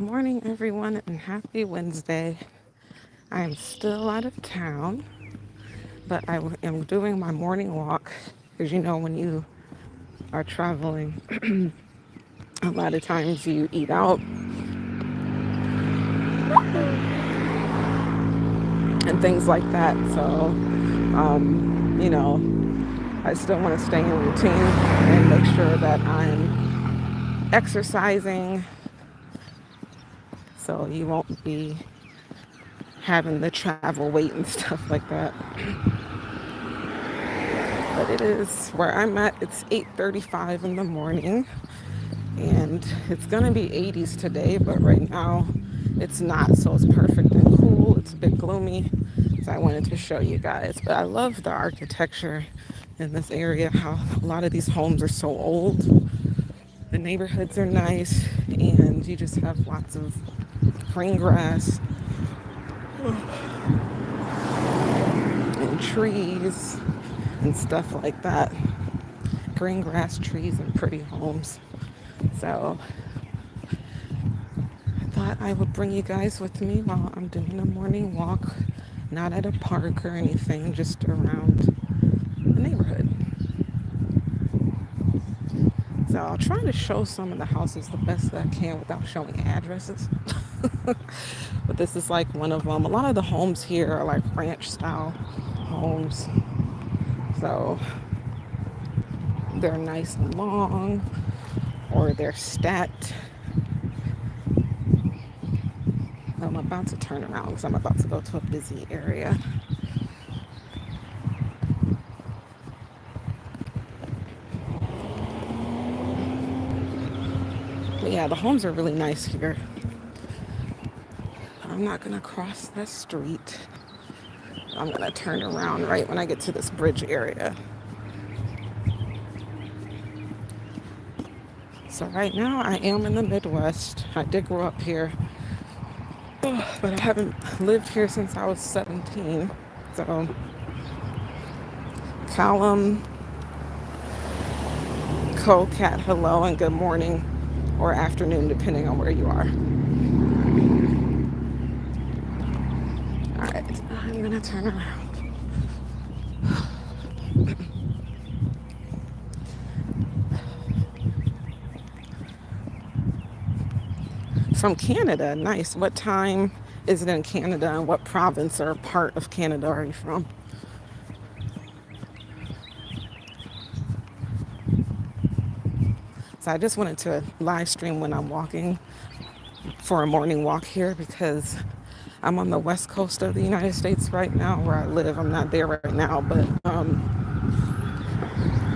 Good morning, everyone, and happy Wednesday. I am still out of town, but am doing my morning walk. As you know, when you are traveling, a lot of times you eat out and things like that. So, you know, I still want to stay in routine and make sure that I'm exercising so you won't be having the travel weight and stuff like that. But it is where I'm at. It's 8:35 in the morning, and it's gonna be 80s today, but right now it's not, so it's perfect and cool. It's a bit gloomy, so I wanted to show you guys. But I love the architecture in this area, how a lot of these homes are so old. The neighborhoods are nice, and you just have lots of green grass and trees and stuff like that. Green grass, trees, and pretty homes. So I thought I would bring you guys with me while I'm doing a morning walk, not at a park or anything, just around the neighborhood. So I'll try to show some of the houses the best that I can without showing addresses. But this is like one of them. A lot of the homes here are like ranch style homes. So they're nice and long, or they're stacked. I'm about to turn around because I'm about to go to a busy area. But yeah, the homes are really nice here. I'm not gonna cross that street. I'm gonna turn around right when I get to this bridge area. So right now I am in the Midwest. I did grow up here, but I haven't lived here since I was 17. So Callum, Cat, hello, and good morning or afternoon, depending on where you are. All right, I'm gonna turn around. From Canada, nice. What time is it in Canada, and what province or part of Canada are you from? So I just wanted to live stream when I'm walking for a morning walk here because I'm on the west coast of the United States right now where I live. I'm not there right now, but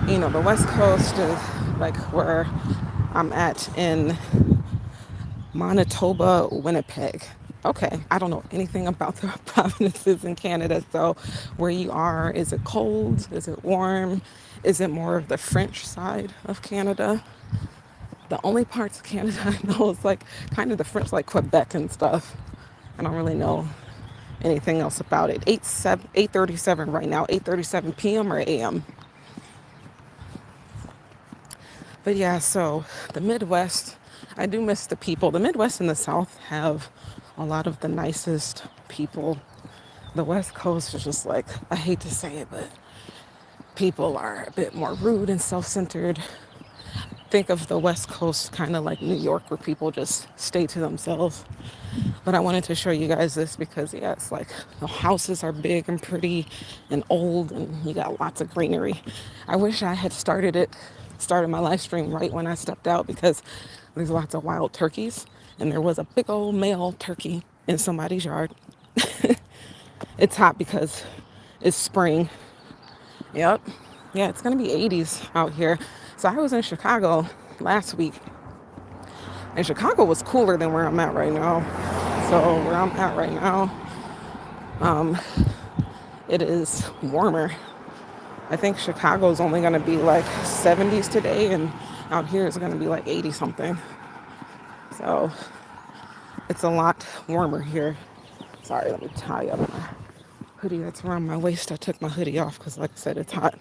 the west coast is like where I'm at in Manitoba, Winnipeg. Okay, I don't know anything about the provinces in Canada. So, where you are, is it cold? Is it warm? Is it more of the French side of Canada? The only parts of Canada I know is like kind of the French, like Quebec and stuff. I don't really know anything else about it. 8:37 right now, 8:37 p.m. or a.m. But yeah, so the Midwest, I do miss the people. The Midwest and the South have a lot of the nicest people. The West Coast is just like, I hate to say it, but people are a bit more rude and self-centered. Think of the West Coast kind of like New York, where people just stay to themselves. But I wanted to show you guys this because, yeah, it's like the houses are big and pretty and old, and you got lots of greenery. I wish I had started my live stream right when I stepped out because there's lots of wild turkeys, and there was a big old male turkey in somebody's yard. It's hot because it's spring. Yep. Yeah, it's going to be 80s out here. So I was in Chicago last week, and Chicago was cooler than where I'm at right now. So where I'm at right now, it is warmer. I think Chicago's only going to be like 70s today, and out here it's going to be like 80 something. So it's a lot warmer here. Sorry, let me tie up my hoodie that's around my waist. I took my hoodie off because, like I said, it's hot.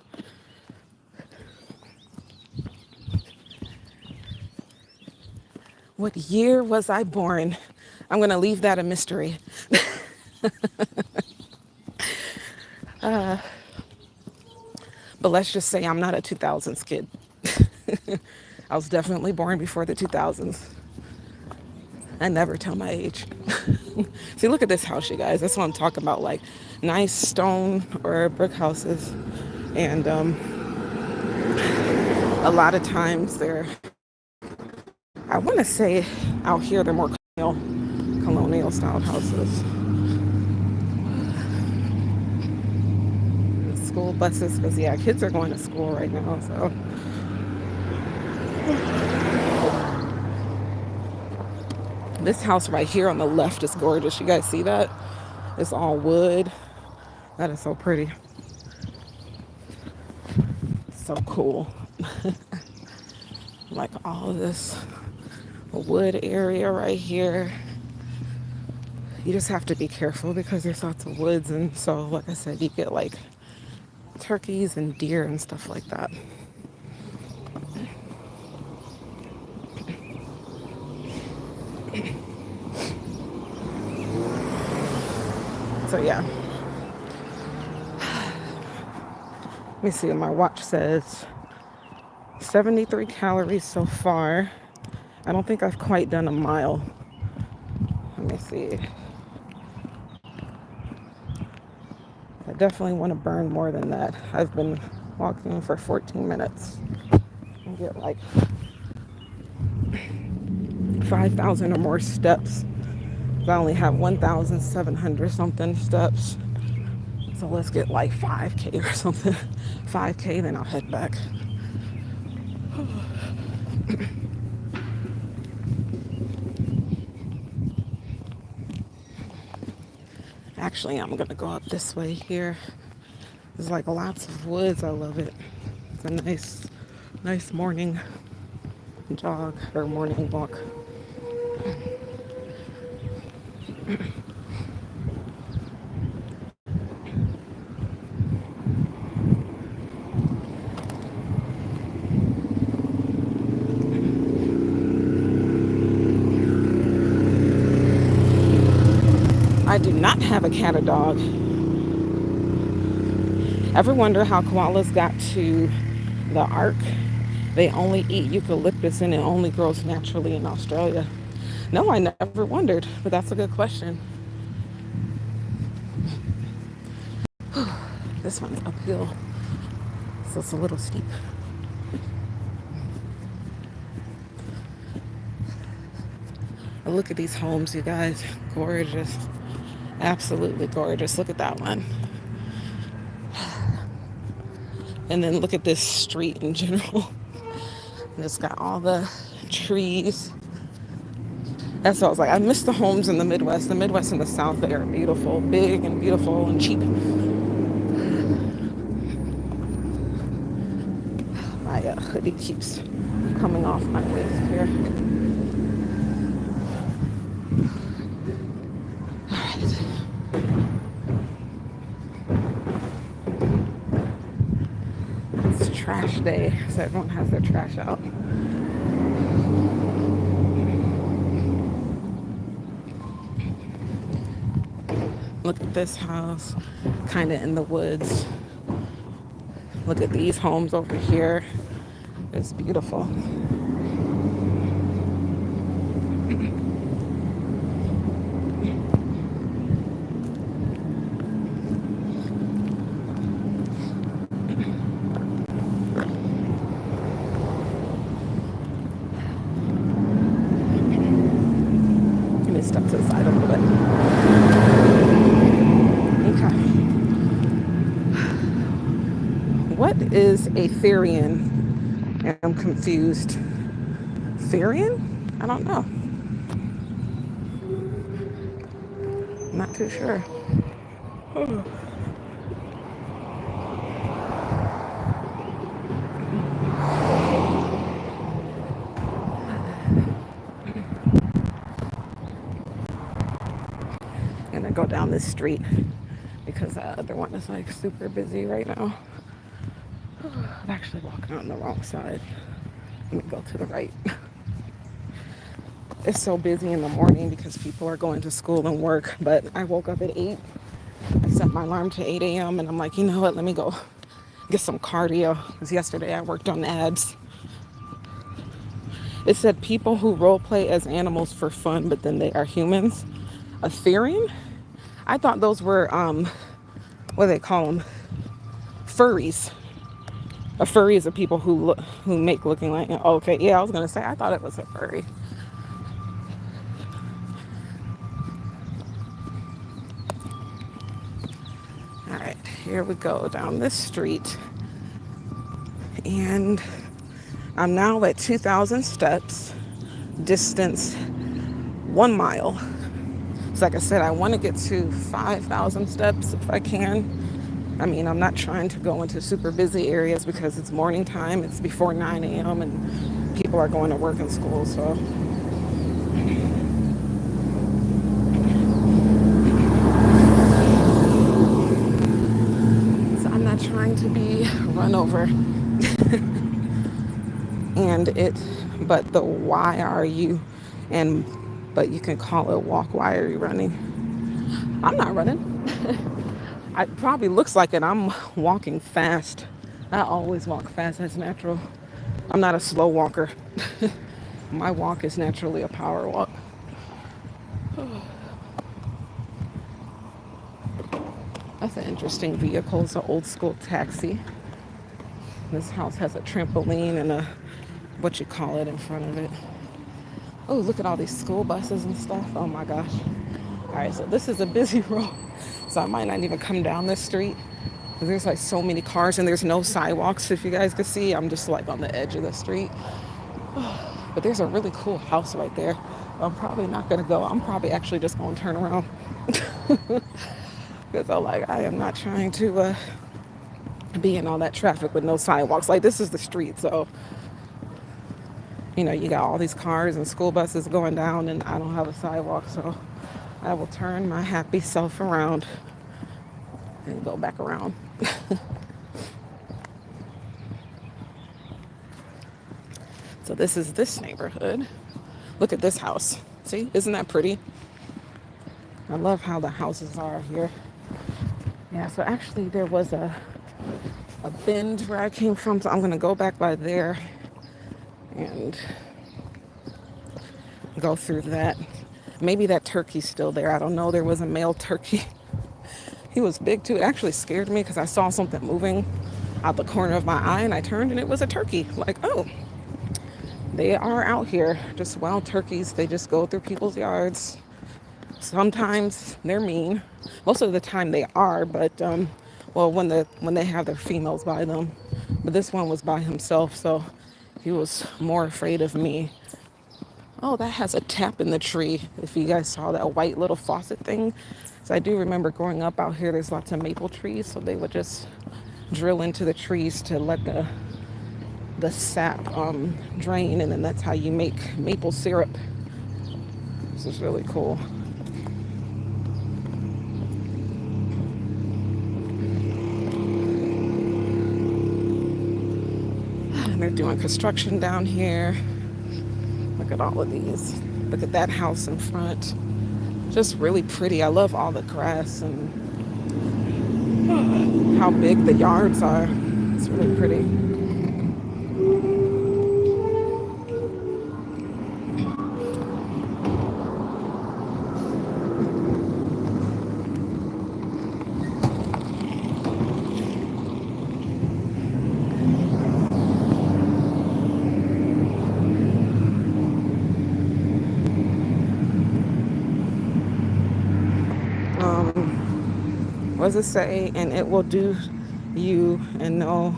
What year was I born? I'm going to leave that a mystery. But let's just say I'm not a 2000s kid. I was definitely born before the 2000s. I never tell my age. See, look at this house, you guys. That's what I'm talking about. Like nice stone or brick houses. And a lot of times they're, I want to say out here, they're more colonial style houses. School buses, because yeah, kids are going to school right now. So this house right here on the left is gorgeous. You guys see that? It's all wood. That is so pretty. So cool. Like all of this wood area right here. You just have to be careful because there's lots of woods, and so like I said, you get like turkeys and deer and stuff like that. So yeah. Let me see what my watch says. 73 calories so far. I don't think I've quite done a mile. Let me see. I definitely want to burn more than that. I've been walking for 14 minutes and get like 5,000 or more steps. I only have 1,700 something steps. So let's get like 5K or something. 5K, then I'll head back. Actually, I'm gonna go up this way here. There's like lots of woods. I love it. It's a nice morning jog or morning walk. I do not have a cat or dog. Ever wonder how koalas got to the Ark? They only eat eucalyptus and it only grows naturally in Australia. No, I never wondered, but that's a good question. This one's uphill, so it's a little steep. Look at these homes, you guys. Gorgeous. Absolutely gorgeous. Look at that one. And then look at this street in general. And it's got all the trees. That's what I was like. I miss the homes in the Midwest. The Midwest and the South, they are beautiful, big and beautiful and cheap. My hoodie keeps coming off my waist here. It's trash day, so everyone has their trash out. Look at this house, kind of in the woods. Look at these homes over here. It's beautiful. Let me step to the side a little bit. Okay. What is a Therian? I'm confused. Therian? I don't know. Not too sure. Gonna go down this street because the other one is like super busy right now. I'm actually walking on the wrong side. Let me go to the right. It's so busy in the morning because people are going to school and work. But I woke up at 8. I set my alarm to 8 a.m. and I'm like, you know what? Let me go get some cardio. Because yesterday I worked on ads. It said people who role play as animals for fun, but then they are humans. Ethereum? I thought those were, what do they call them? Furries. A furry is a people who make looking like, oh, okay, yeah, I was gonna say I thought it was a furry. All right, here we go down this street, and I'm now at 2,000 steps, distance 1 mile. So like I said, I want to get to 5,000 steps if I can. I mean, I'm not trying to go into super busy areas because it's morning time. It's before 9 a.m. and people are going to work and school. So I'm not trying to be run over. And but the why are you, and but you can call it walk. Why are you running? I'm not running. It probably looks like it. I'm walking fast. I always walk fast. That's natural. I'm not a slow walker. My walk is naturally a power walk. That's an interesting vehicle. It's an old school taxi. This house has a trampoline and a what you call it in front of it. Oh, look at all these school buses and stuff. Oh my gosh. All right, so this is a busy road. So I might not even come down this street. There's like so many cars and there's no sidewalks. If you guys can see, I'm just like on the edge of the street. But there's a really cool house right there. I'm probably not gonna go. I'm probably actually just gonna turn around. Because I am not trying to be in all that traffic with no sidewalks. Like this is the street, so you got all these cars and school buses going down and I don't have a sidewalk, so I will turn my happy self around and go back around. So this is this neighborhood. Look at this house. See, isn't that pretty? I love how the houses are here. Yeah, so actually there was a bend where I came from, so I'm gonna go back by there and go through that. Maybe that turkey's still there. I don't know. There was a male turkey. He was big too. It actually scared me because I saw something moving out the corner of my eye and I turned and it was a turkey. Like, oh, they are out here. Just wild turkeys. They just go through people's yards. Sometimes they're mean. Most of the time they are, but well, when they have their females by them. But this one was by himself, so he was more afraid of me. Oh, that has a tap in the tree. If you guys saw that white little faucet thing. So I do remember growing up out here, there's lots of maple trees. So they would just drill into the trees to let the sap drain. And then that's how you make maple syrup. This is really cool. And they're doing construction down here. Look at all of these. Look at that house in front. Just really pretty. I love all the grass and how big the yards are. It's really pretty. What does it say? And it will do you and know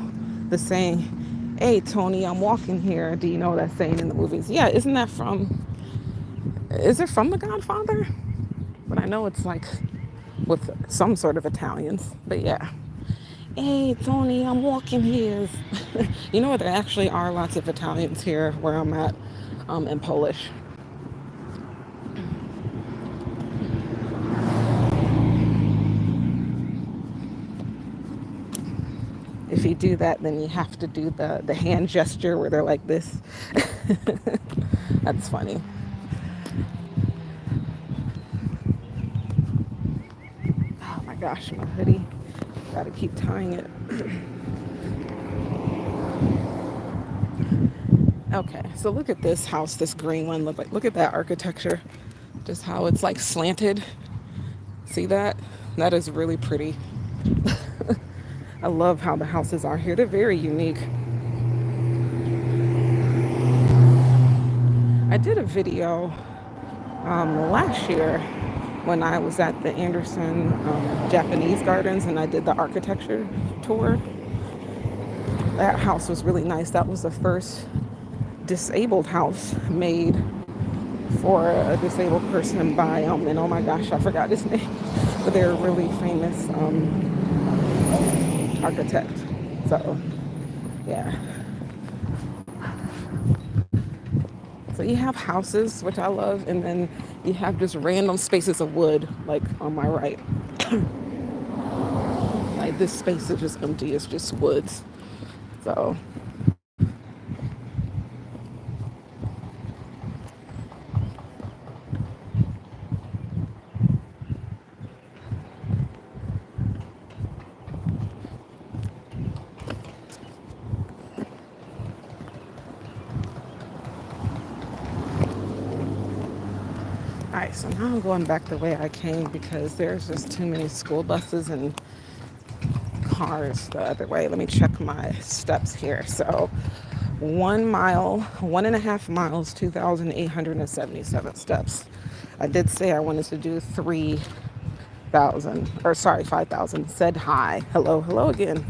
the saying, hey, Tony, I'm walking here. Do you know that saying in the movies? Yeah, isn't that is it from The Godfather? But I know it's like with some sort of Italians. But yeah. Hey, Tony, I'm walking here. You know what? There actually are lots of Italians here where I'm at in Polish. If you do that, then you have to do the hand gesture where they're like this. That's funny. gosh, my hoodie. Gotta keep tying it. Okay, so look at this house, this green one. Look at that architecture. Just how it's like slanted. See that? That is really pretty. I love how the houses are here. They're very unique. I did a video last year when I was at the Anderson Japanese Gardens and I did the architecture tour. That house was really nice. That was the first disabled house made for a disabled person by, and oh my gosh, I forgot his name, but they're a really famous architect. So, yeah. So you have houses, which I love, and then you have just random spaces of wood, like on my right. Like this space is just empty, it's just woods. So, all right, so now I'm going back the way I came because there's just too many school buses and cars the other way. Let me check my steps here. So 1 mile, 1.5 miles, 2,877 steps. I did say I wanted to do 3,000, or sorry, 5,000. Said hi. Hello, hello again.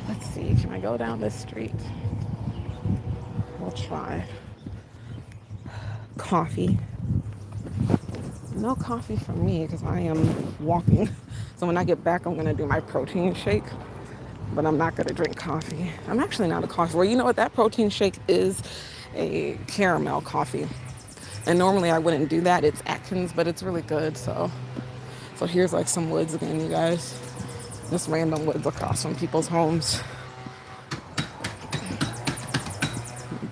Let's see, can I go down this street? We'll try. Coffee. No coffee for me because I am walking. So when I get back, I'm going to do my protein shake. But I'm not going to drink coffee. I'm actually not a coffee. Well, you know what? That protein shake is a caramel coffee. And normally I wouldn't do that. It's Atkins, but it's really good. So here's like some woods again, you guys. Just random woods across from people's homes.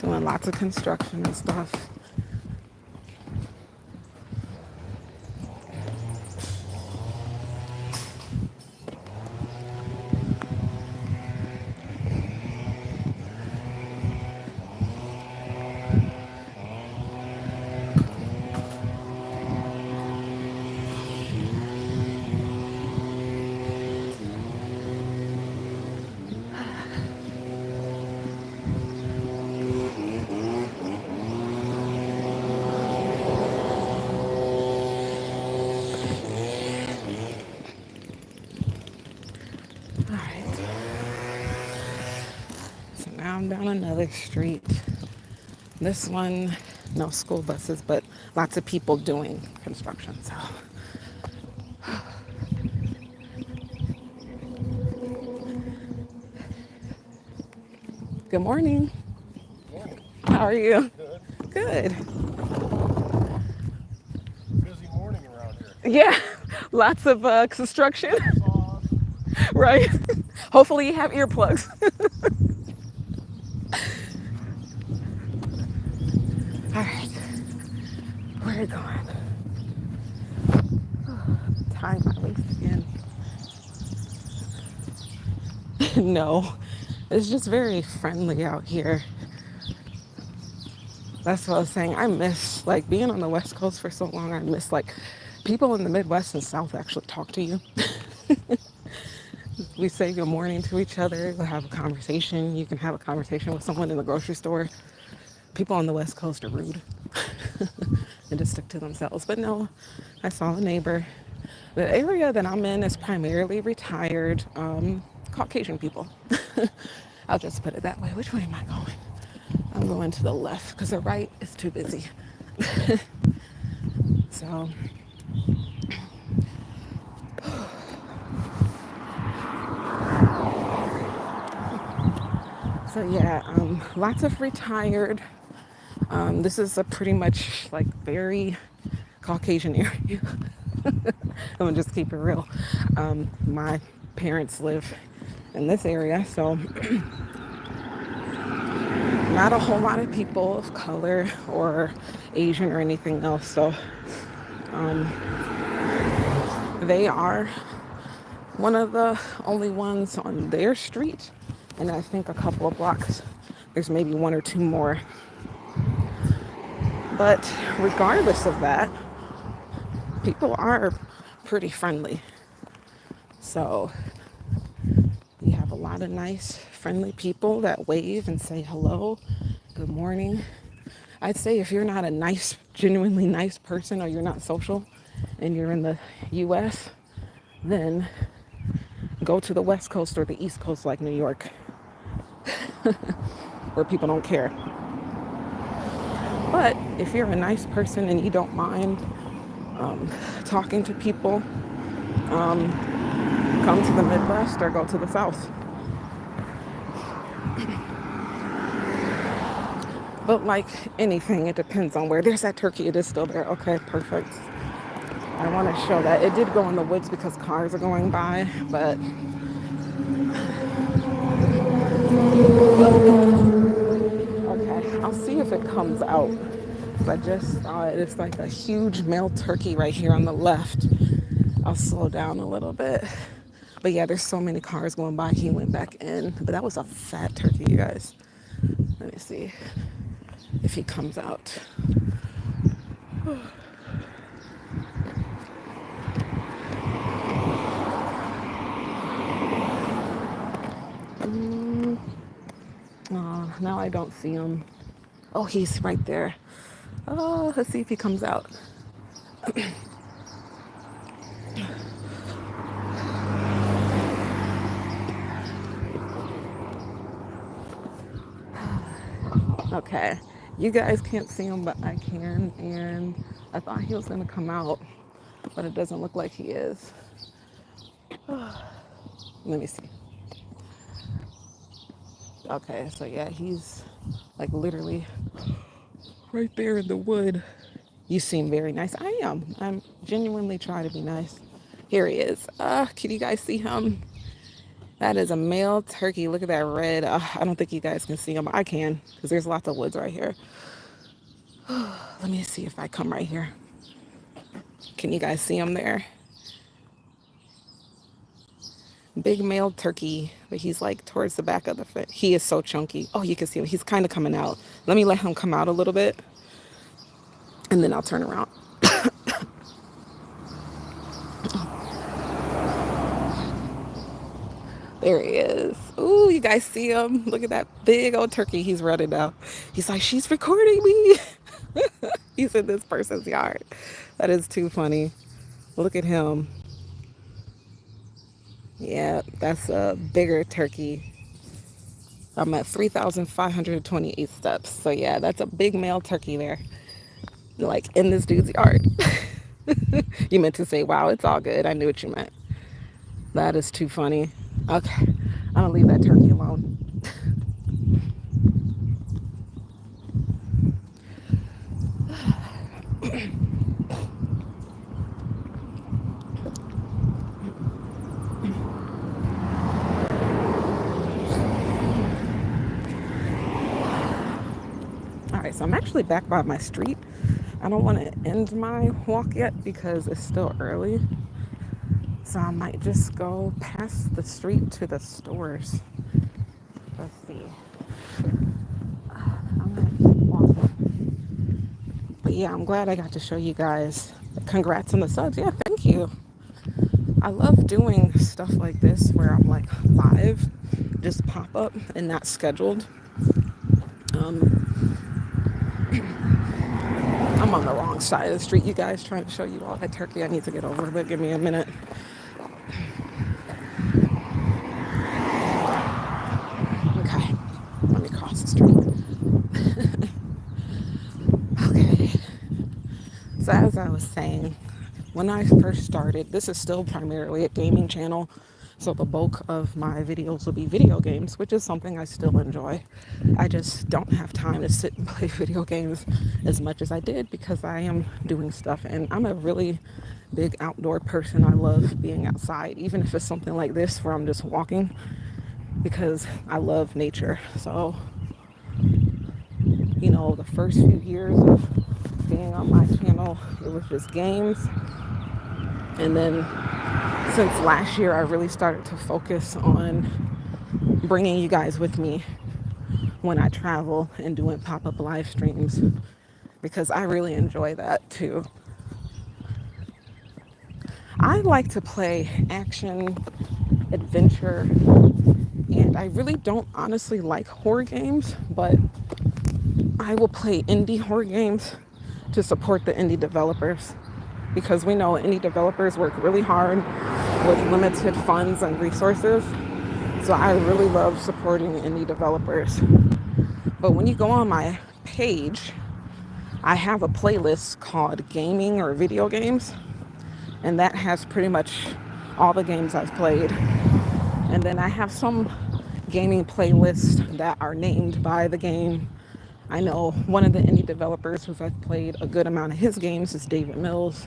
Doing lots of construction and stuff. All right. So now I'm down another street. This one, no school buses, but lots of people doing construction. So, good morning. Morning. How are you? Good. Good. Busy morning around here. Yeah, lots of construction, Saws. right? Hopefully you have earplugs. All right, where are you going? Tie my waist again. No, it's just very friendly out here. That's what I was saying. I miss like being on the West Coast for so long. I miss like people in the Midwest and South actually talk to you. We say good morning to each other. We'll have a conversation. You can have a conversation with someone in the grocery store. People on the West Coast are rude and just stick to themselves. But no, I saw a neighbor. The area that I'm in is primarily retired Caucasian people. I'll just put it that way. Which way am I going? I'm going to the left because the right is too busy. So, so yeah, lots of retired. This is a pretty much like very Caucasian area. I'm gonna just keep it real. My parents live in this area, so not a whole lot of people of color or Asian or anything else. So they are one of the only ones on their street. And I think a couple of blocks, there's maybe one or two more. But regardless of that, people are pretty friendly. So you have a lot of nice, friendly people that wave and say hello, good morning. I'd say if you're not a nice, genuinely nice person, or you're not social and you're in the US, then go to the West Coast or the East Coast like New York, where people don't care. But if you're a nice person and you don't mind talking to people, come to the Midwest or go to the South. But like anything, it depends on where. There's that turkey. It is still there. Okay, perfect. I want to show that. It did go in the woods because cars are going by, but okay, I'll see if it comes out. I just saw it. It's like a huge male turkey right here on the left. I'll slow down a little bit. But yeah, there's so many cars going by. He went back in. But that was a fat turkey, you guys. Let me see if he comes out. Now I don't see him. Oh, he's right there. Oh, let's see if he comes out. Okay, you guys can't see him, but I can. And I thought he was gonna come out, but it doesn't look like he is. Let me see. Okay, so yeah, he's like literally right there in the wood. You seem very nice. I am. I'm genuinely trying to be nice. Here he is. Can you guys see him? That is a male turkey. Look at that red. I don't think you guys can see him. I can, because there's lots of woods right here. Let me see if I come right here. Can you guys see him there? Big male turkey, but he's like towards the back of the fence. He is so chunky. Oh, you can see him. He's kind of coming out. Let me let him come out a little bit, and then I'll turn around. There he is. Ooh, you guys see him? Look at that big old turkey. He's running now. He's like, she's recording me. He's in this person's yard. That is too funny. Look at him. Yeah, that's a bigger turkey. I'm at 3,528 steps. So yeah, that's a big male turkey there. Like in this dude's yard. You meant to say, wow, it's all good. I knew what you meant. That is too funny. Okay, I'm gonna leave that turkey alone. All right, so I'm actually back by my street. I don't want to end my walk yet because it's still early. So I might just go past the street to the stores. Let's see. I'm gonna keep walking. But yeah, I'm glad I got to show you guys. Congrats on the subs. Yeah, thank you. I love doing stuff like this where I'm like live, just pop up and not scheduled. I'm on the wrong side of the street, you guys, trying to show you all that turkey. I need to get over, but give me a minute. Okay, let me cross the street. Okay, so as I was saying, when I first started, this is still primarily a gaming channel. So the bulk of my videos will be video games, which is something I still enjoy. I just don't have time to sit and play video games as much as I did because I am doing stuff, and I'm a really big outdoor person. I love being outside, even if it's something like this where I'm just walking, because I love nature. So the first few years of being on my channel, it was just games. And then since last year, I really started to focus on bringing you guys with me when I travel and doing pop-up live streams because I really enjoy that too. I like to play action, adventure, and I really don't honestly like horror games, but I will play indie horror games to support the indie developers because we know indie developers work really hard with limited funds and resources. So I really love supporting indie developers. But when you go on my page, I have a playlist called Gaming or Video Games, and that has pretty much all the games I've played. And then I have some gaming playlists that are named by the game. I know one of the indie developers who I've played a good amount of his games is David Mills.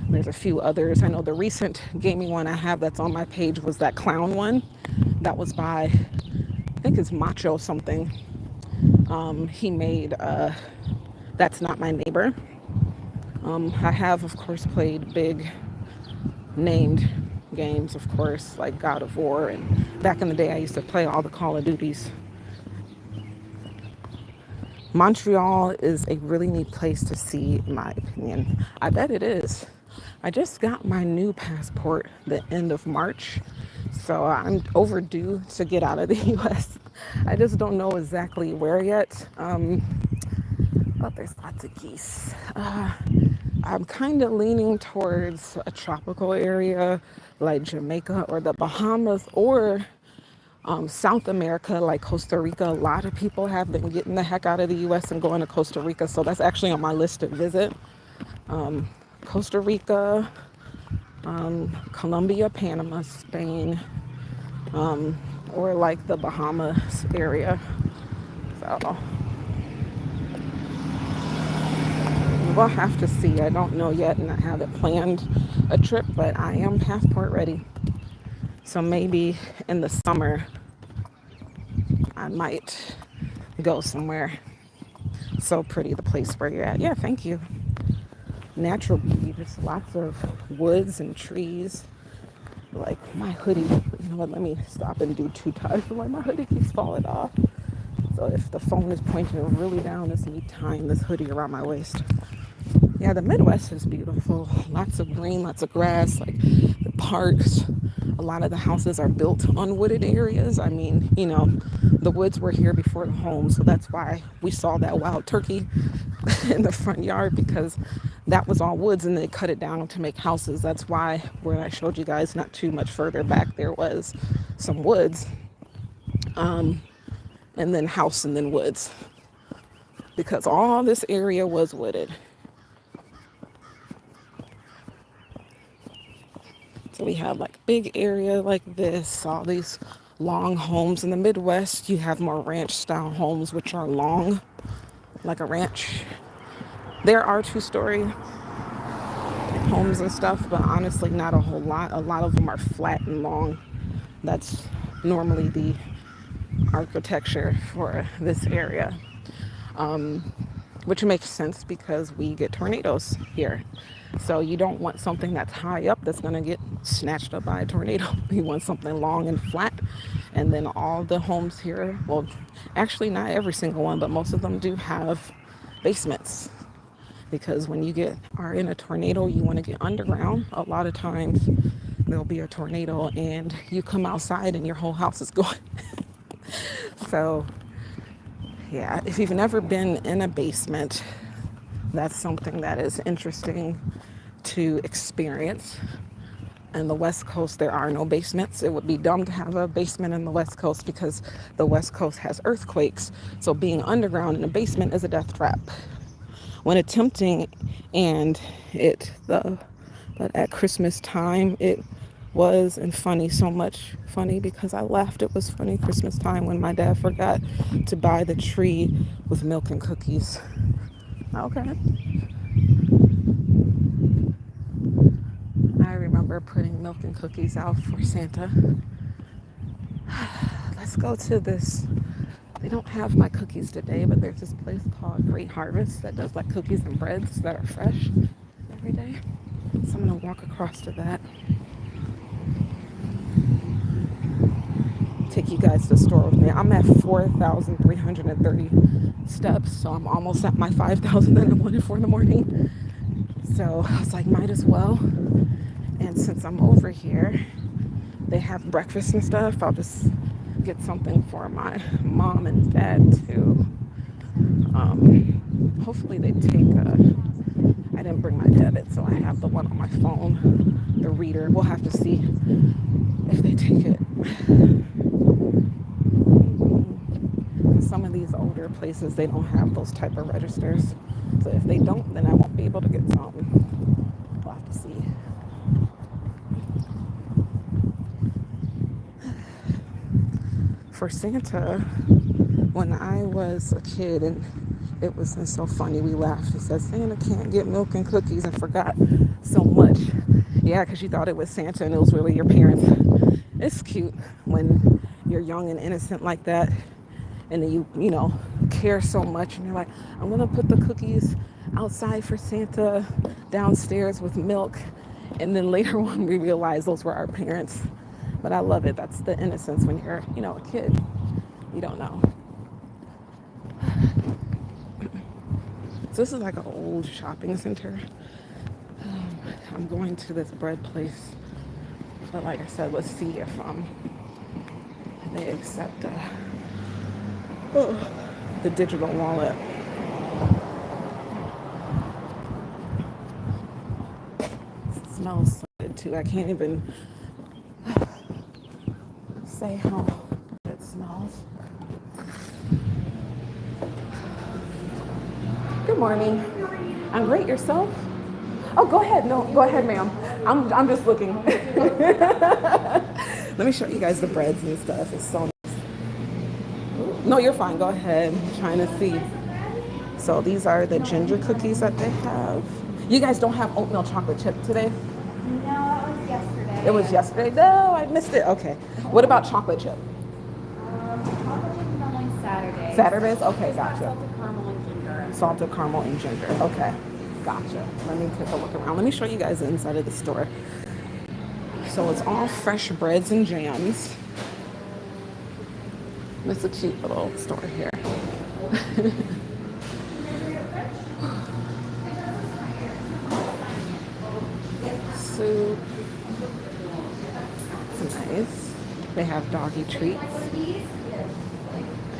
There's a few others. I know the recent gaming one I have that's on my page was that clown one. That was by, I think it's Macho something. He made That's Not My Neighbor. I have, of course, played big named games, of course, like God of War. And back in the day, I used to play all the Call of Duties. Montreal is a really neat place to see, in my opinion. I bet it is. I just got my new passport the end of March, so I'm overdue to get out of the US. I just don't know exactly where yet. Oh, there's lots of geese. I'm kind of leaning towards a tropical area like Jamaica or the Bahamas or South America, like Costa Rica. A lot of people have been getting the heck out of the US and going to Costa Rica, so that's actually on my list to visit. Costa Rica, Colombia, Panama, Spain, or like the Bahamas area. So we'll have to see. I don't know yet, and I haven't planned a trip, but I am passport ready. So maybe in the summer, I might go somewhere. So pretty, the place where you're at. Yeah, thank you. Natural beauty, just lots of woods and trees. Like my hoodie, you know what, let me stop and do two times. Like my hoodie keeps falling off. So if the phone is pointing really down, it's me tying this hoodie around my waist. Yeah, the Midwest is beautiful. Lots of green, lots of grass, like the parks. A lot of the houses are built on wooded areas. I mean, the woods were here before the home, so that's why we saw that wild turkey in the front yard, because that was all woods and they cut it down to make houses. That's why where I showed you guys not too much further back, there was some woods, and then house and then woods, because all this area was wooded. So we have like a big area like this, all these long homes. In the Midwest, you have more ranch style homes, which are long, like a ranch. There are two-story homes and stuff, but honestly, not a whole lot. A lot of them are flat and long. That's normally the architecture for this area, which makes sense because we get tornadoes here. So you don't want something that's high up that's going to get snatched up by a tornado. You want something long and flat. And then all the homes here, well, actually not every single one, but most of them do have basements. Because when you are in a tornado, you want to get underground. A lot of times there'll be a tornado and you come outside and your whole house is gone. So yeah, if you've never been in a basement, that's something that is interesting to experience. In the West Coast, there are no basements. It would be dumb to have a basement in the West Coast because the West Coast has earthquakes. So being underground in a basement is a death trap. When attempting, but at Christmas time, it was and funny, so much funny because I laughed. It was funny Christmas time when my dad forgot to buy the tree with milk and cookies. Okay. I remember putting milk and cookies out for Santa. Let's go to this They don't have my cookies today, but there's this place called Great Harvest that does like cookies and breads that are fresh every day. So I'm gonna walk across to that. Take you guys to the store with me. I'm at 4,330 steps, so I'm almost at my 5,000 that I wanted for the morning. So I was like, might as well. And since I'm over here, they have breakfast and stuff. I'll just get something for my mom and dad too. Hopefully they take I didn't bring my debit, so I have the one on my phone, the reader. We'll have to see if they take it. Some of these older places, they don't have those type of registers. So if they don't, then I won't be able to get some. We'll have to see. For Santa, when I was a kid, and it was so funny, we laughed. He said, Santa can't get milk and cookies. I forgot so much. Yeah, because you thought it was Santa and it was really your parents. It's cute when you're young and innocent like that. And then you know, care so much. And you're like, I'm going to put the cookies outside for Santa downstairs with milk. And then later on, we realize those were our parents. But I love it. That's the innocence when you're, you know, a kid. You don't know. So this is like an old shopping center. I'm going to this bread place. But like I said, let's see if they accept the digital wallet. It smells so good too. I can't even say how it smells. Good morning. I'm great. Yourself? Oh, go ahead. No, go ahead, ma'am. I'm just looking. Let me show you guys the breads and stuff. It's so nice. No, you're fine. Go ahead. I'm trying to see. So these are the ginger cookies that they have. You guys don't have oatmeal chocolate chip today? No, that was yesterday. It was yesterday? No, I missed it. Okay. What about chocolate chip? Chocolate chip is only Saturday. Saturdays? Okay, It's got gotcha. salted caramel and ginger. Salted caramel and ginger. Okay. Gotcha. Let me take a look around. Let me show you guys the inside of the store. So it's all fresh breads and jams. It's a cute little store here. Soup. It's nice. They have doggy treats.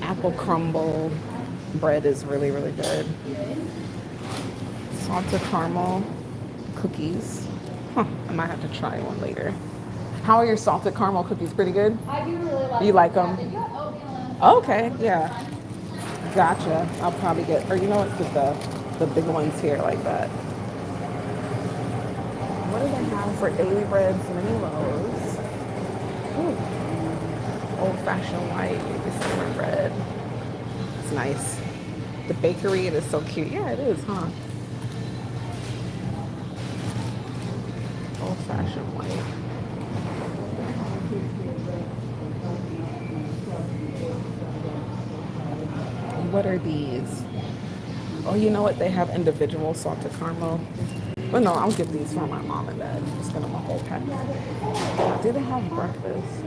Apple crumble. Bread is really, really good. Salted caramel cookies. Huh, I might have to try one later. How are your salted caramel cookies? Pretty good? I do really like You like them? They do have oatmeal in them. Okay, yeah. Gotcha. I'll probably get, or you know what, get the big ones here like that. What do they have for daily breads, mini loaves? Ooh. Old fashioned white, December bread. It's nice. The bakery, it is so cute. Yeah, it is, huh? Old fashioned white. What are these? Oh, you know what? They have individual salted caramel. But no, I'll get these for my mom and dad. I'm just gonna want whole pack. Do they have breakfast?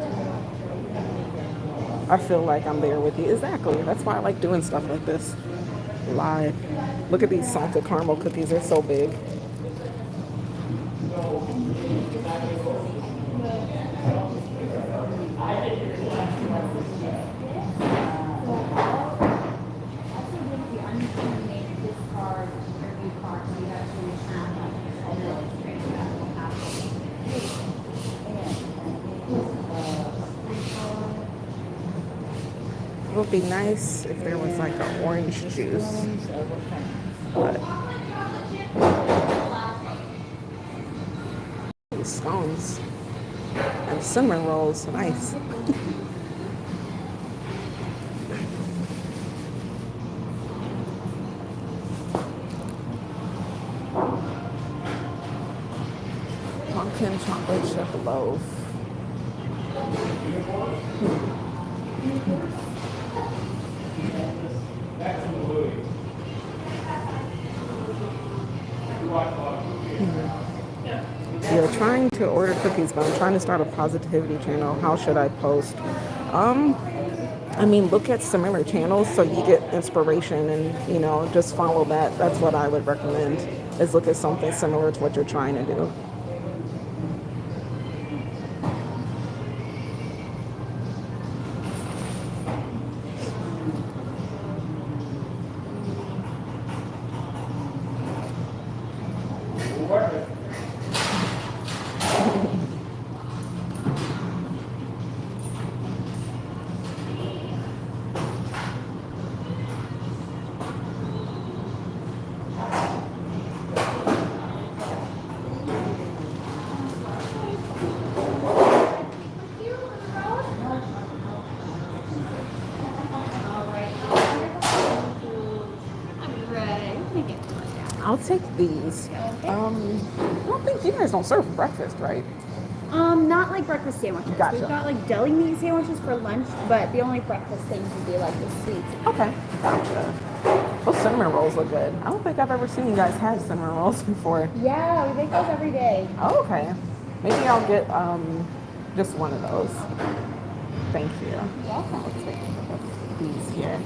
I feel like I'm there with you. Exactly. That's why I like doing stuff like this live. Look at these salted caramel cookies. They're so big. It would be nice if there was like an orange juice. But these scones and cinnamon rolls, nice. Pumpkin chocolate chip loaf. trying to order cookies, but I'm trying to start a positivity channel. How should I post? Um, I mean, look at similar channels so you get inspiration and, just follow that. That's what I would recommend is look at something similar to what you're trying to do. I'll take these. I don't think you guys don't serve breakfast, right? Not like breakfast sandwiches. Gotcha. We've got like deli meat sandwiches for lunch, but the only breakfast things would be like the sweets. Okay, gotcha. Those cinnamon rolls look good. I don't think I've ever seen you guys have cinnamon rolls before. Yeah, we make those every day. Oh, okay. Maybe I'll get just one of those. Thank you. Welcome. Let's take these here.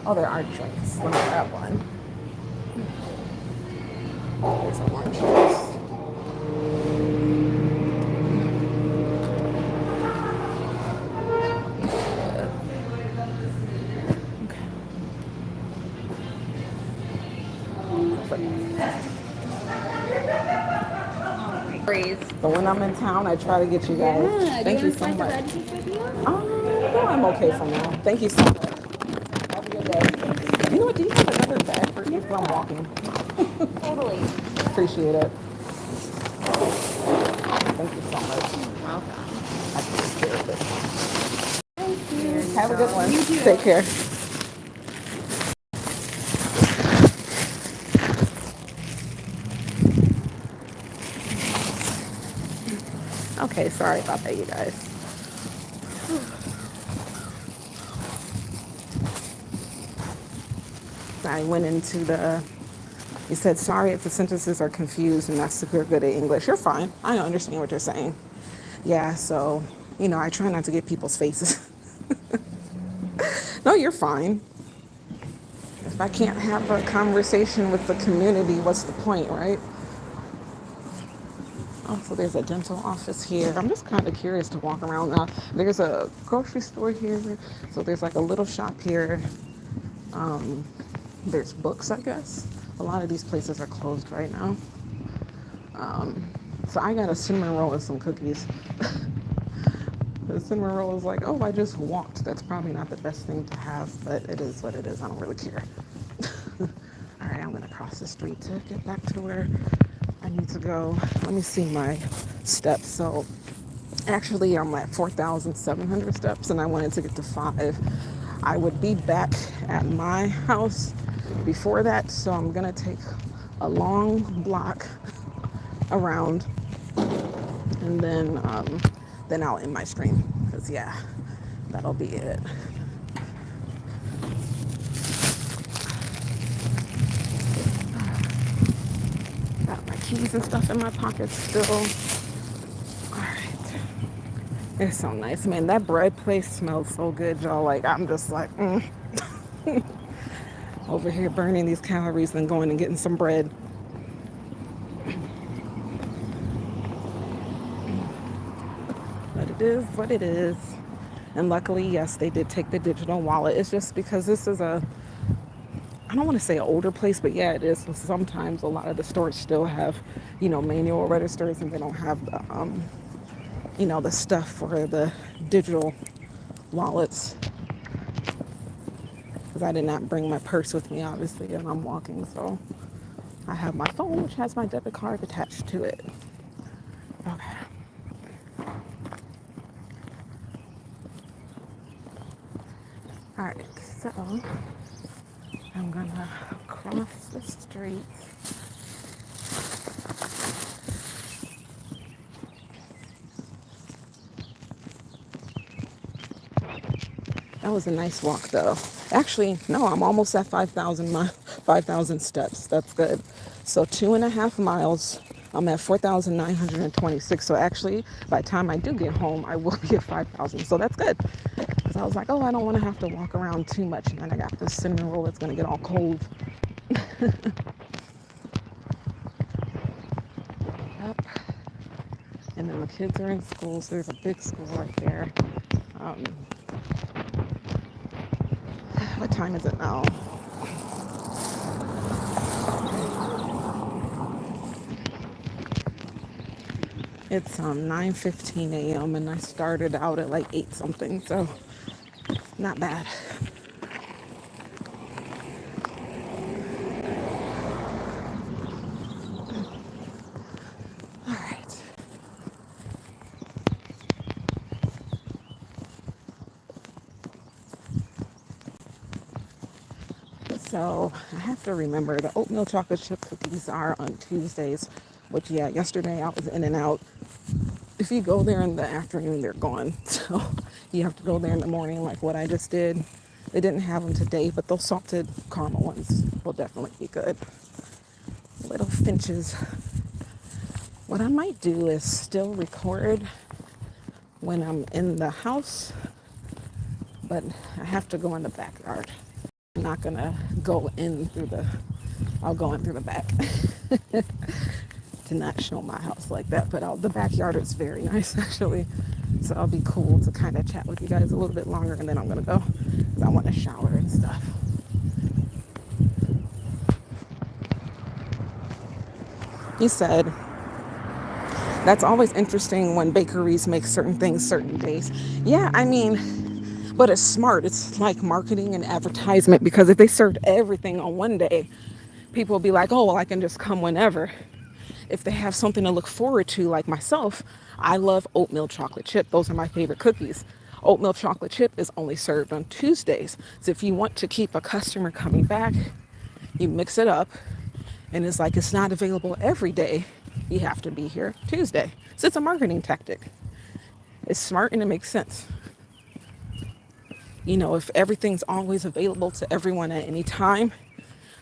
Oh, there are drinks. Let me grab one. There's an orange juice. So when I'm in town, I try to get you guys. Yeah. Thank Do you you so want to much. the red juice with you? No, I'm okay for now. Thank you so much. Have a good day. You know what? Do you have another bag for me? I'm walking. Totally. Appreciate it. Thank you so much. You're welcome. I appreciate it. Thank you. Have a good one. You too. Take care. Okay, sorry about that, you guys. I went into you said, sorry if the sentences are confused and not super good at English. You're fine. I understand what you're saying. Yeah, so, I try not to get people's faces. No, you're fine. If I can't have a conversation with the community, what's the point, right? Oh, so there's a dental office here. I'm just kind of curious to walk around now. There's a grocery store here. So there's like a little shop here. There's books, I guess. A lot of these places are closed right now. So I got a cinnamon roll and some cookies. The cinnamon roll is like, oh, I just walked. That's probably not the best thing to have, but it is what it is. I don't really care. All right, I'm going to cross the street to get back to where I need to go. Let me see my steps. So actually, I'm at 4,700 steps, and I wanted to get to 5. I would be back at my house before that, so I'm going to take a long block around, and then I'll end my stream, because yeah, that'll be it. Got my keys and stuff in my pockets still. All right, it's so nice, man. That bread place smells so good, y'all. Like, I'm just like over here burning these calories and going and getting some bread. But it is what it is. And luckily, yes, they did take the digital wallet. It's just because this is I don't want to say an older place, but yeah, it is. So sometimes a lot of the stores still have, manual registers, and they don't have the, the stuff for the digital wallets. Because I did not bring my purse with me, obviously, and I'm walking, so I have my phone, which has my debit card attached to it. Okay. All right, so I'm gonna cross the street. That was a nice walk, though. Actually, no, I'm almost at 5,000 steps. That's good. So 2.5 miles. I'm at 4,926. So actually, by the time I do get home, I will be at 5,000. So that's good. Because I was like, oh, I don't want to have to walk around too much. And then I got this cinnamon roll that's going to get all cold. Yep. And then the kids are in school. So there's a big school right there. Um, what time is it now? It's 9:15 a.m. and I started out at like 8 something, so not bad. All right. So I have to remember the oatmeal chocolate chip cookies are on Tuesdays, which yeah, yesterday I was in and out. If you go there in the afternoon, they're gone. So you have to go there in the morning, like what I just did. They didn't have them today, but those salted caramel ones will definitely be good. Little finches. What I might do is still record when I'm in the house, but I have to go in the backyard. I'm not gonna go in through I'll go in through the back to not show my house like that. But the backyard is very nice actually. So it'll be cool to kind of chat with you guys a little bit longer and then I'm gonna go because I want to shower and stuff. He said, that's always interesting when bakeries make certain things certain days. Yeah, I mean, but it's smart. It's like marketing and advertisement because if they served everything on one day, people will be like, oh, well, I can just come whenever. If they have something to look forward to, like myself, I love oatmeal chocolate chip. Those are my favorite cookies. Oatmeal chocolate chip is only served on Tuesdays. So if you want to keep a customer coming back, you mix it up. And it's like it's not available every day. You have to be here Tuesday. So it's a marketing tactic. It's smart and it makes sense. You know, if everything's always available to everyone at any time,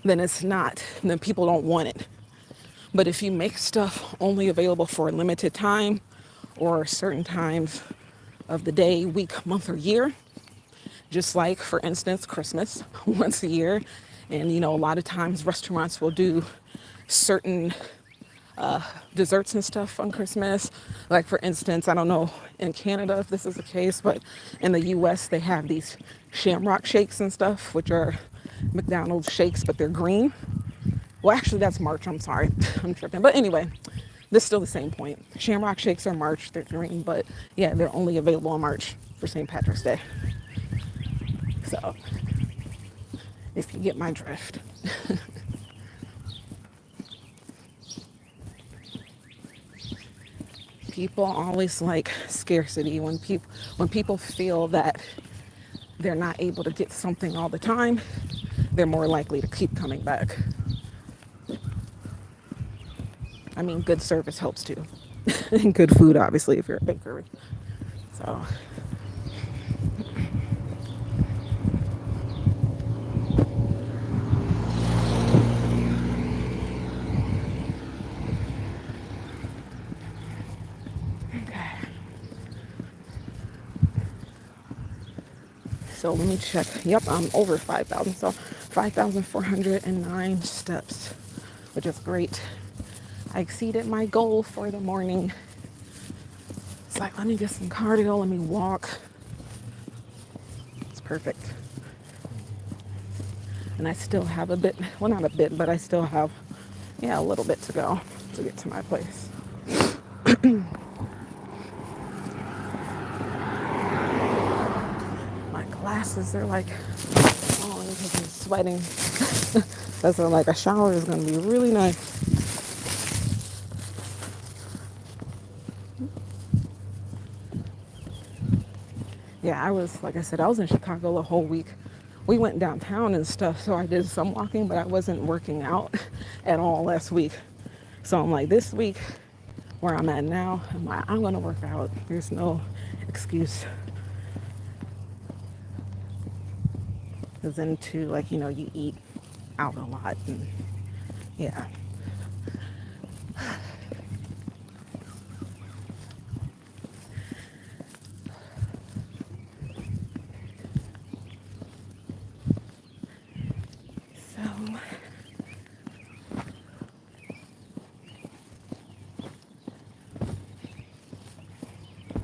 then it's not. Then people don't want it. But if you make stuff only available for a limited time or certain times of the day, week, month, or year, just like, for instance, Christmas once a year. And, you know, a lot of times restaurants will do certain desserts and stuff on Christmas. Like, for instance, I don't know in Canada if this is the case, but in the US, they have these shamrock shakes and stuff, which are McDonald's shakes, but they're green. Well, actually, that's March. I'm sorry. I'm tripping. But anyway, this is still the same point. Shamrock shakes are March. They're green, but yeah, they're only available in March for St. Patrick's Day. So, if you get my drift. People always like scarcity. When people feel that they're not able to get something all the time, they're more likely to keep coming back. I mean, good service helps too. And good food, obviously, if you're a bakery. So, okay. So let me check. Yep, I'm over 5,000. So 5,409 steps, which is great. I exceeded my goal for the morning. It's like, let me get some cardio, let me walk. It's perfect. And I still have a bit, well, not a bit, but I still have, yeah, a little bit to go to get to my place. My glasses, they're like, oh, because I'm sweating. That's why, like, a shower is going to be really nice. Yeah, I was, like I said, I was in Chicago the whole week. We went downtown and stuff, so I did some walking, but I wasn't working out at all last week. So I'm like, this week, where I'm at now, I'm like, I'm going to work out. There's no excuse. Because then, too, like, you know, you eat out a lot. And yeah. So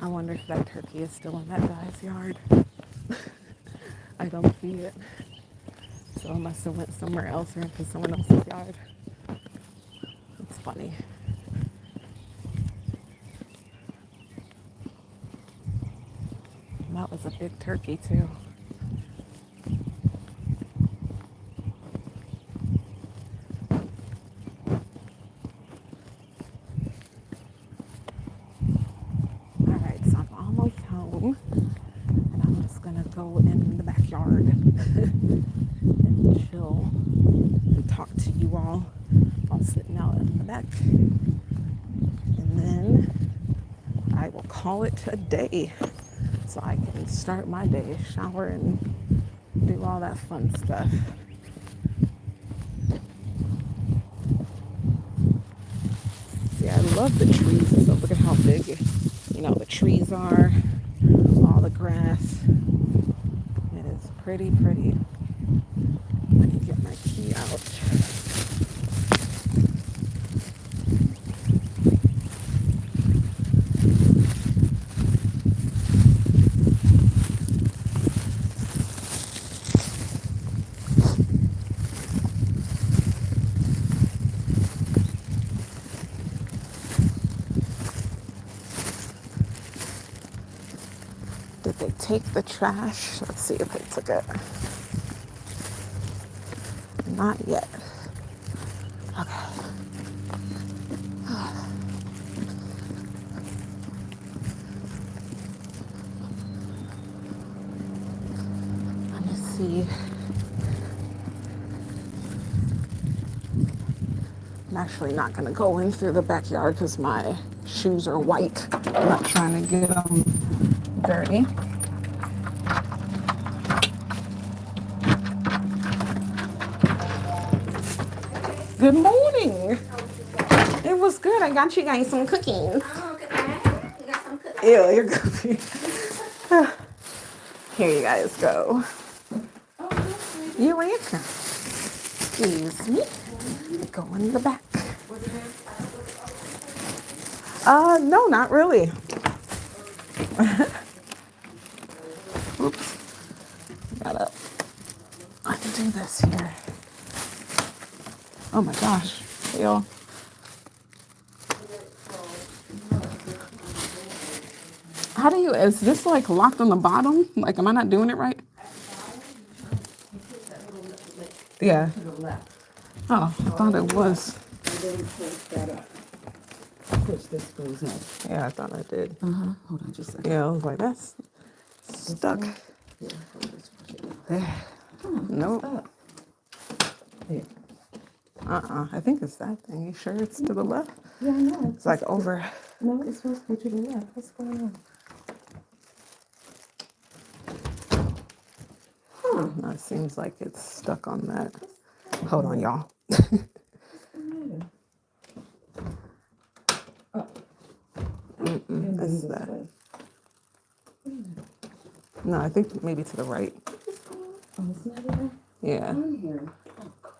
I wonder if that turkey is still in that guy's yard. I don't see it. So I must have went somewhere else or into someone else's yard. It's funny. That was a big turkey too. All right, so I'm almost home, and I'm just gonna go in the backyard and chill and talk to you all while sitting out in the back, and then I will call it a day, so I can start my day, shower, and do all that fun stuff. See, I love the trees. So look at how big, the trees are, all the grass. It is pretty, pretty. Let me get my key out. Did they take the trash? Let's see if they took it. Not yet. Okay. Let me see. I'm actually not going to go in through the backyard because my shoes are white. I'm not trying to get them dirty. Good morning. It was good. I got you guys some cookies. Oh, look at that. We got some cookies. Ew, you're goofy. Here you guys go. You're welcome. Excuse me. Go in the back. No, not really. Oops. Gotta undo this here. Oh my gosh. Y'all. How do you, is this like locked on the bottom? Like, am I not doing it right? Yeah. Oh, I thought it was. Push this goes up. Yeah, I thought I did. Hold on just a second. Yeah, I was like, that's stuck. Yeah, hold on, just push it up. There. It's Nope. up. There. I think it's that thing. You sure it's to the left? Yeah, I know. It's like over. No, it's supposed to be to the left. What's going on? No, it seems like it's stuck on that. Hold on, y'all. It's that. No, I think maybe to the right. Oh, it's not even Yeah. on here. Oh, crap.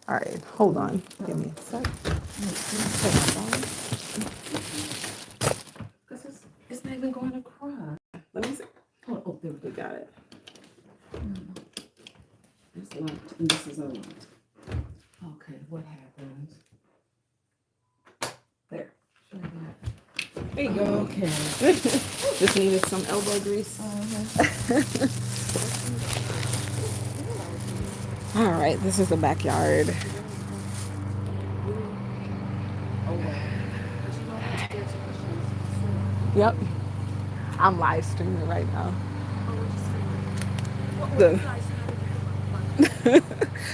All right, hold on. Give me a sec. Because it's not even going across. Let me see. Oh, there we We go. got it. It's locked, and this is unlocked. Okay, what happens? There. Show me that. There you go. Okay. Just needed some elbow grease. All right, this is the backyard. Yep. I'm live streaming right now.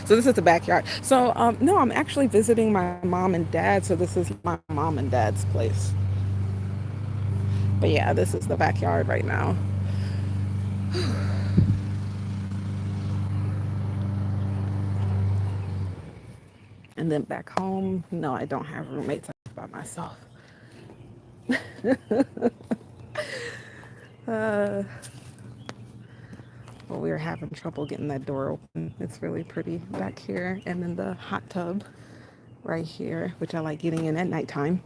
So this is the backyard. So no, I'm actually visiting my mom and dad. So this is my mom and dad's place. But yeah, this is the backyard right now. And then back home, no, I don't have roommates. I live by myself. uh, well, we were having trouble getting that door open. It's really pretty back here. And then the hot tub right here, which I like getting in at nighttime.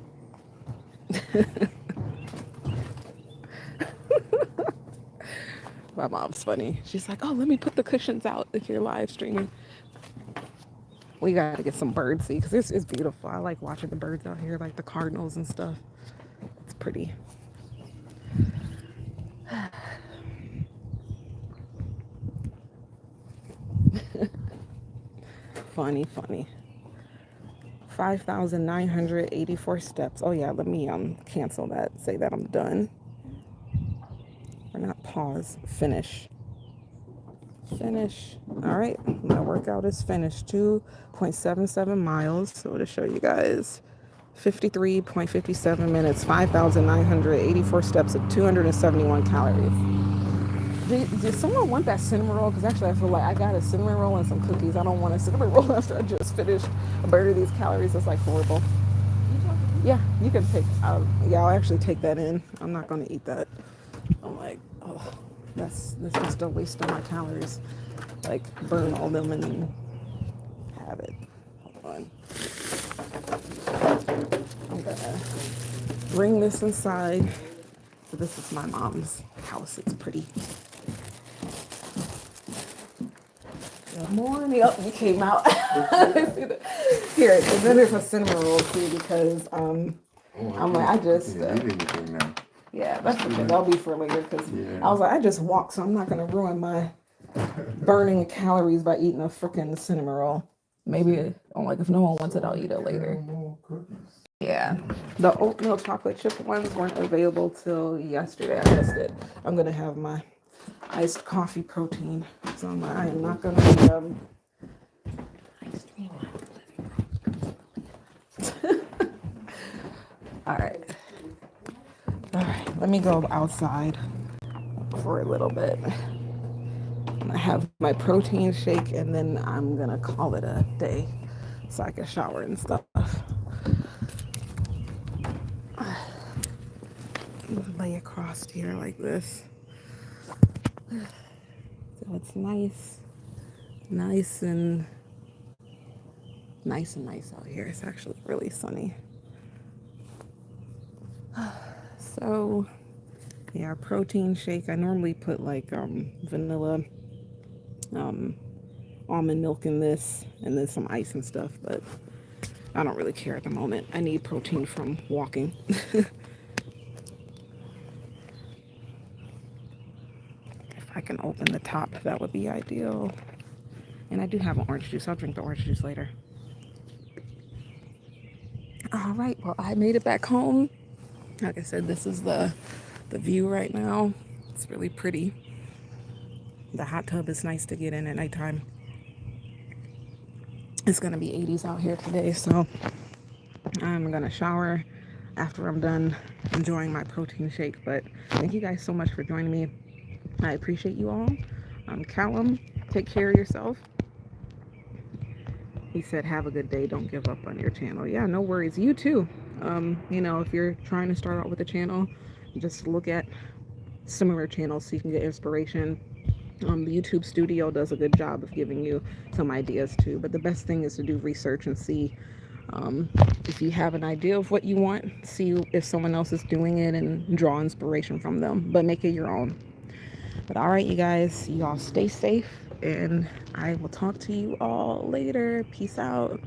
My mom's funny. She's like, oh, let me put the cushions out if you're live streaming. We gotta get some birds see because it's beautiful. I like watching the birds out here, like the cardinals and stuff. It's pretty. Funny. 5,984 steps. Oh yeah, let me cancel that. Say that I'm done. Or not pause. Finish. All right, my workout is finished. 2.77 miles. So to show you guys, 53.57 minutes, 5,984 steps at 271 calories. Did someone want that cinnamon roll? Because actually I feel like I got a cinnamon roll and some cookies. I don't want a cinnamon roll after I just finished a bird of these calories. It's like horrible. Yeah, you can take, yeah, I'll actually take that in. I'm not going to eat that. I'm like, oh, that's just a waste of my calories. Like, burn all them and then have it. Hold on. I'm going to bring this inside. So this is my mom's house. It's pretty. Good morning. Oh, you came out. Here, and then there's a cinnamon roll too because I'm like, I just yeah, that's okay. That'll be for later because I was like, I just walked, so I'm not gonna ruin my burning calories by eating a freaking cinnamon roll. Maybe like if no one wants it, I'll eat it later. Yeah, the oatmeal chocolate chip ones weren't available till yesterday. I missed it. I'm gonna have my iced coffee protein. So I'm like, I am not gonna be all right, let me go outside for a little bit. I have my protein shake and then I'm gonna call it a day so I can shower and stuff. Lay across here like this. So it's nice and nice out here. It's actually really sunny. So yeah, protein shake. I normally put like vanilla, almond milk in this, and then some ice and stuff, but I don't really care at the moment. I need protein from walking. If I can open the top, that would be ideal. And I do have an orange juice. I'll drink the orange juice later. All right, well, I made it back home. Like I said, this is the view right now. It's really pretty. The hot tub is nice to get in at nighttime. It's gonna be 80s out here today, so I'm gonna shower after I'm done enjoying my protein shake. But thank you guys so much for joining me. I appreciate you all. Callum, take care of yourself. He said, have a good day. Don't give up on your channel. Yeah, no worries. You too. You know, if you're trying to start out with a channel, just look at similar channels so you can get inspiration. The YouTube Studio does a good job of giving you some ideas too. But the best thing is to do research and see if you have an idea of what you want, see if someone else is doing it and draw inspiration from them, but make it your own. But all right, you guys, you all stay safe, and I will talk to you all later. Peace out.